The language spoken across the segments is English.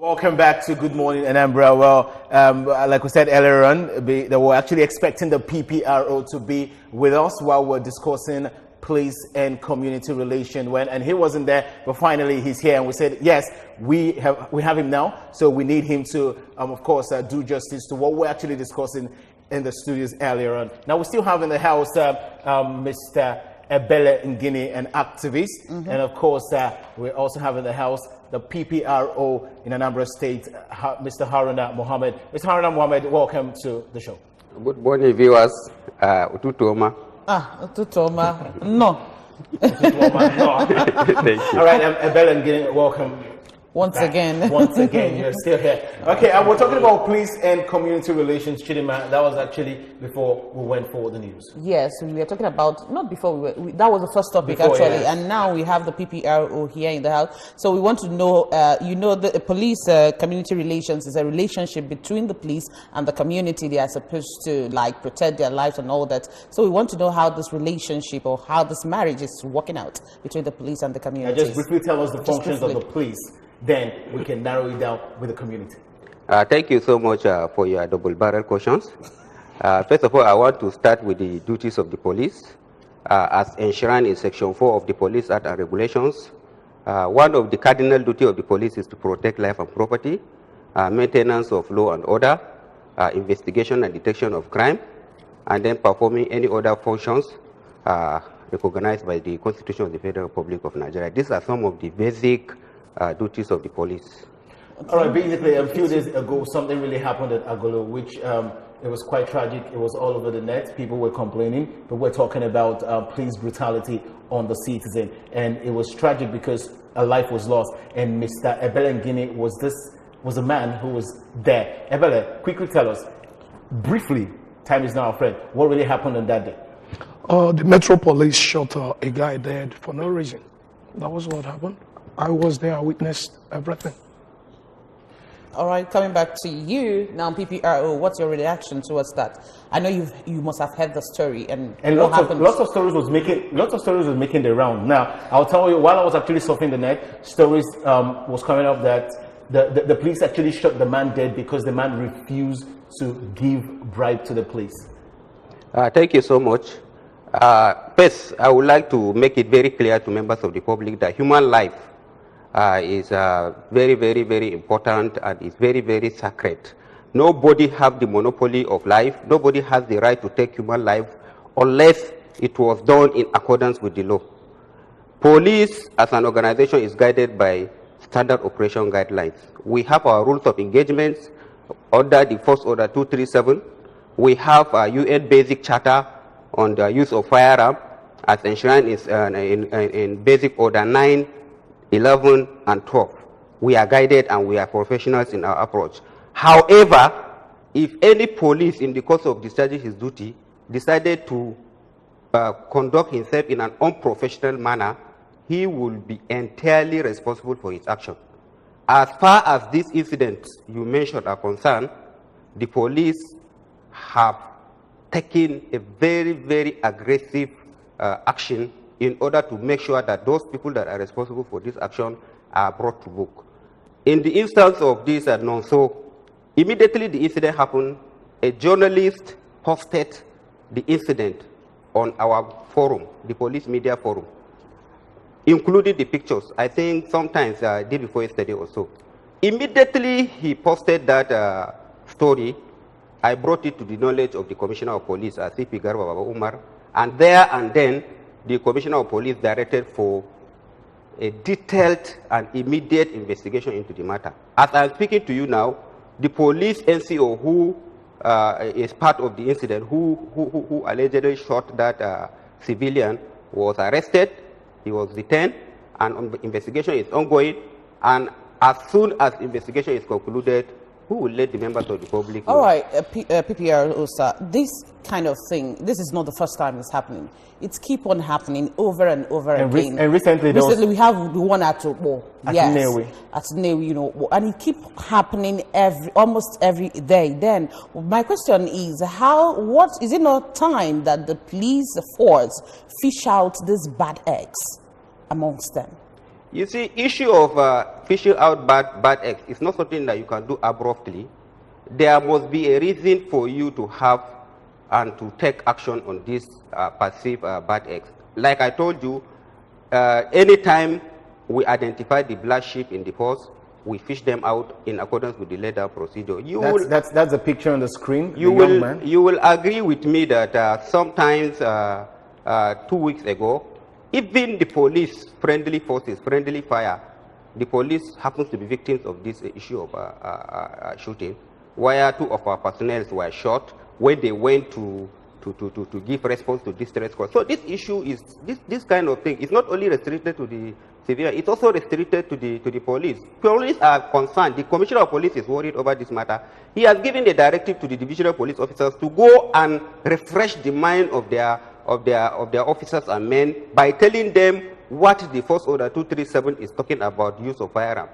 Welcome back to Good Morning Anambra. Well, like we said earlier on, they were actually expecting the PPRO to be with us while we're discussing police and community relation. And he wasn't there, but finally he's here, and we said yes, we have him now. So we need him to, of course, do justice to what we're actually discussing in the studios earlier on. Now we still have in the house Mr. Ebele Ngini, an activist, and of course we also have in the house the PPRO in Anambra State, Mr. Haruna Mohammed. Mr. Haruna Mohammed, welcome to the show. Good morning, viewers. Ututoma. Ututoma. No. Ututoma, no. Thank you. All right, Ebele Ngini, welcome. Once again, you're still here. Okay, we're talking about police and community relations, Chidima. That was actually before we went for the news. Yes, we were talking about, not before, that was the first topic before, actually, yes. And now we have the PPRO here in the house. So we want to know, the police community relations is a relationship between the police and the community. They are supposed to protect their lives and all that. So we want to know how this relationship or how this marriage is working out between the police and the community. Just briefly tell us the functions of the police. Then we can narrow it down with the community. Thank you so much for your double-barrel questions. First of all, I want to start with the duties of the police. As enshrined in Section 4 of the Police Act and Regulations, one of the cardinal duties of the police is to protect life and property, maintenance of law and order, investigation and detection of crime, and then performing any other functions recognized by the Constitution of the Federal Republic of Nigeria. These are some of the basic duties of the police. All right, basically a few days ago something really happened at Agolo, which it was quite tragic. It was all over the net. People were complaining, but we're talking about police brutality on the citizen, and it was tragic because a life was lost. And Mr. Ebele Ngini was a man who was there. Ebele, quickly tell us briefly, time is now our friend, what really happened on that day? The Metro Police shot a guy dead for no reason. That was what happened. I was there, I witnessed everything. All right, coming back to you now, PPRO, what's your reaction towards that? I know you must have heard the story and lots of stories was making the round. Now, I'll tell you, while I was actually surfing the net, stories was coming up that the police actually shot the man dead because the man refused to give bribe to the police. Thank you so much. First, I would like to make it very clear to members of the public that human life is very, very, very important and is very, very sacred. Nobody has the monopoly of life. Nobody has the right to take human life unless it was done in accordance with the law. Police as an organization is guided by standard operation guidelines. We have our rules of engagement under the First Order 237. We have a UN Basic Charter on the use of firearm as enshrined in Basic Order 9, 11, and 12. We are guided and we are professionals in our approach. However, if any police in the course of discharging his duty decided to conduct himself in an unprofessional manner, he will be entirely responsible for his action. As far as these incidents you mentioned are concerned, the police have taken a very, very aggressive action in order to make sure that those people that are responsible for this action are brought to book. In the instance of this non-so, immediately the incident happened, a journalist posted the incident on our forum, the police media forum, including the pictures. I think sometimes day before yesterday or so. Immediately he posted that story. I brought it to the knowledge of the Commissioner of Police, CP Garba Baba Umar, and there and then the Commissioner of Police directed for a detailed and immediate investigation into the matter. As I'm speaking to you now, the police NCO who is part of the incident, who allegedly shot that civilian, was arrested, he was detained, and investigation is ongoing, and as soon as investigation is concluded, who will let the members of the public know? All right, PPRO, sir, this kind of thing, this is not the first time it's happening. It's keep on happening over and over again. And recently we have the one at Newe. Yes, at Newe, and it keep happening almost every day. Then my question is, what is it not time that the police force fish out these bad eggs amongst them? You see, issue of fishing out bad eggs is not something that you can do abruptly. There must be a reason for you to have and to take action on these perceived bad eggs. Like I told you, anytime we identify the black sheep in the post, we fish them out in accordance with the letter procedure. That's the picture on the screen. You will agree with me that sometimes 2 weeks ago, even the police, friendly forces, friendly fire, the police happens to be victims of this issue of shooting, where 2 of our personnel were shot when they went to give response to distress call. So this issue is this kind of thing. It's not only restricted to the civilian, it's also restricted to the police. Police are concerned. The Commissioner of Police is worried over this matter. He has given a directive to the divisional police officers to go and refresh the mind of their officers and men by telling them what the Force Order 237 is talking about, use of firearm.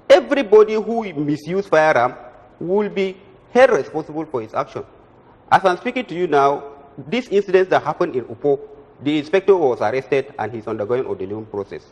Everybody who misuse firearm will be held responsible for his action. As I'm speaking to you now, this incident that happened in Upo, the inspector was arrested and he's undergoing Odelum process,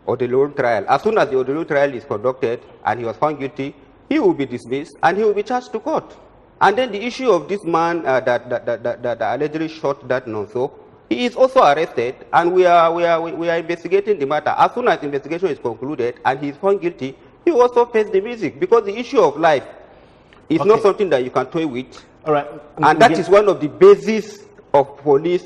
Odelum trial. As soon as the Odelum trial is conducted and he was found guilty, he will be dismissed and he will be charged to court. And then the issue of this man that allegedly shot that nonso, he is also arrested and we are investigating the matter. As soon as the investigation is concluded and he is found guilty, he will also face the music, because the issue of life is not something that you can toy with. All right. And that is one of the basis of police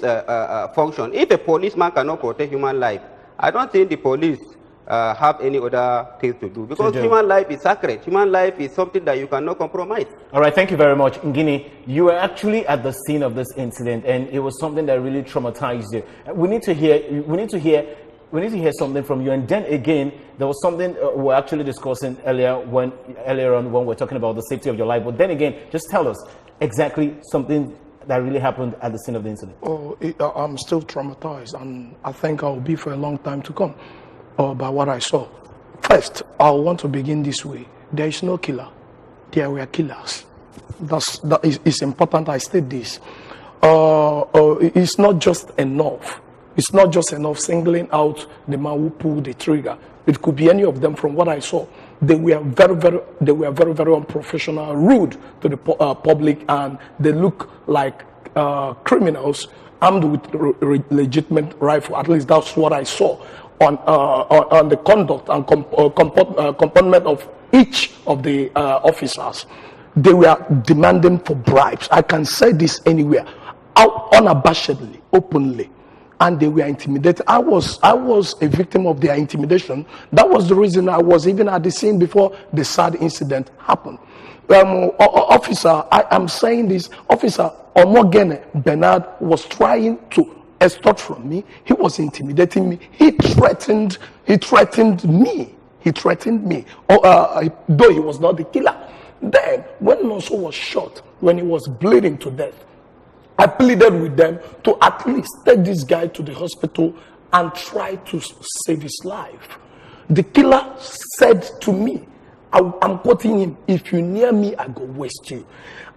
function. If a policeman cannot protect human life, I don't think the police have any other things to do, because human life is sacred. Human life is something that you cannot compromise. All right, thank you very much. Ngini, you were actually at the scene of this incident, and it was something that really traumatized you. We need to hear something from you. And then again, there was something we were actually discussing earlier on when we were talking about the safety of your life. But then again, just tell us exactly something that really happened at the scene of the incident. I'm still traumatized, and I think I'll be for a long time to come by what I saw. First, I want to begin this way. There is no killer. There were killers. It's important I state this. It's not just enough. It's not just enough singling out the man who pulled the trigger. It could be any of them. From what I saw, they were very unprofessional, rude to the public, and they look like criminals armed with legitimate rifle. At least that's what I saw on the conduct and comportment of each of the officers. They were demanding for bribes. I can say this anywhere, unabashedly, openly. And they were intimidated. I was a victim of their intimidation. That was the reason I was even at the scene before the sad incident happened. Officer, I am saying this, Officer Omogene Bernard was trying to extort from me. He was intimidating me. He threatened me. Though he was not the killer. Then, when Nonso was shot, when he was bleeding to death, I pleaded with them to at least take this guy to the hospital and try to save his life. The killer said to me, I'm quoting him, "If you near me, I go waste you."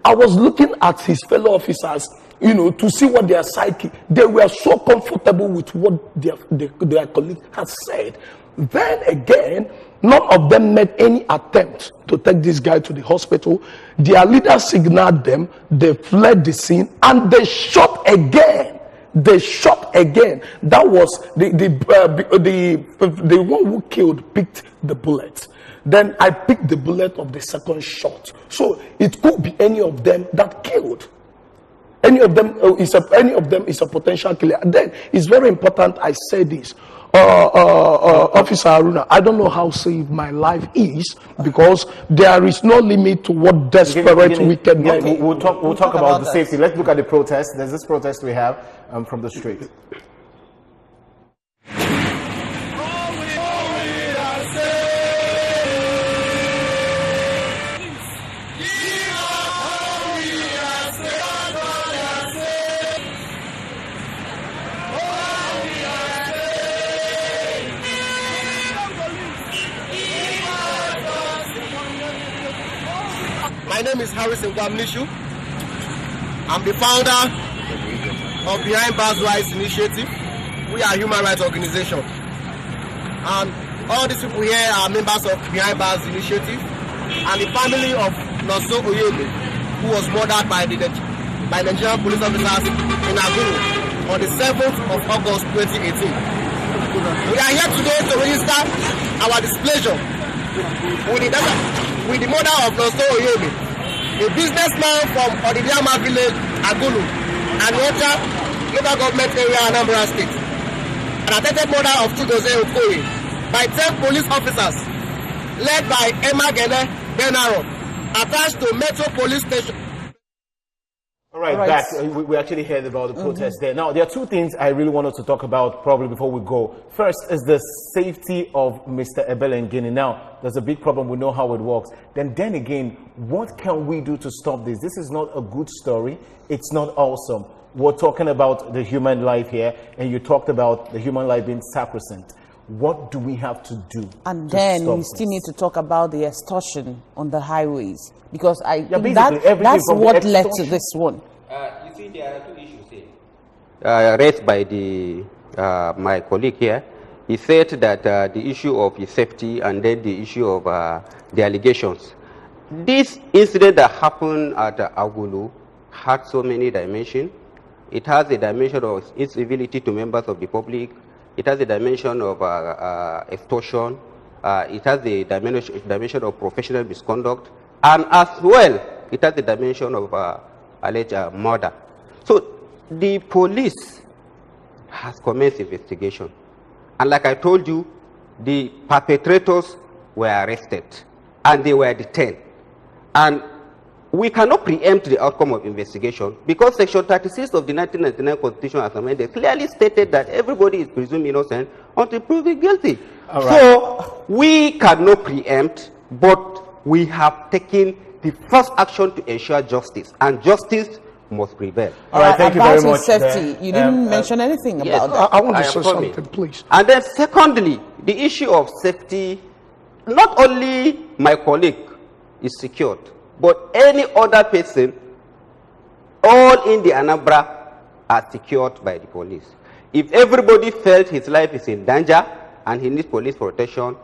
I was looking at his fellow officers, to see what their psyche. They were so comfortable with what their colleague had said. Then again, none of them made any attempt to take this guy to the hospital. Their leader signaled them. They fled the scene and they shot again. That was the one who killed picked the bullet. Then I picked the bullet of the second shot. So it could be any of them that killed. Any of them is a potential killer. And then it's very important I say this. Officer Aruna, I don't know how safe my life is, because there is no limit to what desperate wicked. We'll talk about the safety. Let's look at the protest. There's this protest we have from the street. My name is Harrison Gwamnishu. I'm the founder of Behind Bars Rights Initiative. We are a human rights organization. And all these people here are members of Behind Bars Initiative and the family of Nonso Oyeme, who was murdered by Nigerian police officers in Agulu on the 7th of August 2018. We are here today to register our displeasure with the murder of Nonso Oyeme, a businessman from Odidiama village, Agulu, and Ocha local government area, Anambra State. An attempted murder of Chigozie Okoye by 10 police officers led by Emma Gene Benaro, attached to Metro Police Station. All right, back. We actually heard about the protest there. Now, there are two things I really wanted to talk about probably before we go. First is the safety of Mr. Ebelengini. Now, there's a big problem. We know how it works. Then again, what can we do to stop this? This is not a good story. It's not awesome. We're talking about the human life here, and you talked about the human life being sacrosanct. What do we have to do? And then we still need to talk about the extortion on the highways, because think that's what led to this one. You see, there are two issues here raised by my colleague here. He said that the issue of his safety and then the issue of the allegations. This incident that happened at Agulu had so many dimensions. It has a dimension of incivility to members of the public. It has a dimension of extortion. It has a dimension of professional misconduct. And as well, it has a dimension of alleged murder. So the police has commenced investigation. And like I told you, the perpetrators were arrested and they were detained. And we cannot preempt the outcome of investigation because Section 36 of the 1999 Constitution as amended clearly stated that everybody is presumed innocent until proven guilty. So we cannot preempt, but we have taken the first action to ensure justice, and justice must prevail. All right, thank you very much. Safety, you didn't mention anything about that. I want to say something, please. And then secondly, the issue of safety, not only my colleague is secured, but any other person, all in the Anambra are secured by the police. If everybody felt his life is in danger and he needs police protection,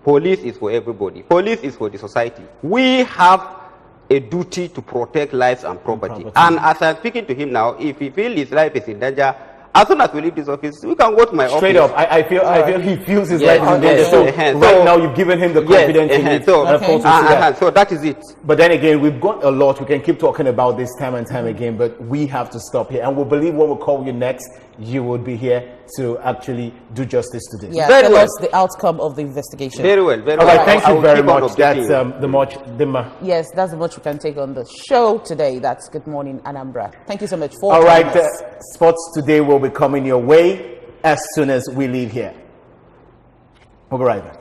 police is for everybody. Police is for the society. We have a duty to protect lives and property. And as I'm speaking to him now, if he feels his life is in danger, as soon as we leave this office, we can go to my office. Straight up, I feel he feels his life is in danger. So right now you've given him the confidence he needs. So that is it. But then again, we've got a lot. We can keep talking about this time and time again, but we have to stop here. And we believe when we call you next, you would be here to actually do justice to this. Yeah, tell us the outcome of the investigation. Very well. All right, thank you very much. That's the much. Yes, that's the much we can take on the show today. That's Good Morning Anambra. Thank you so much for. All right, Sports Today will be coming your way as soon as we leave here. We'll be right back.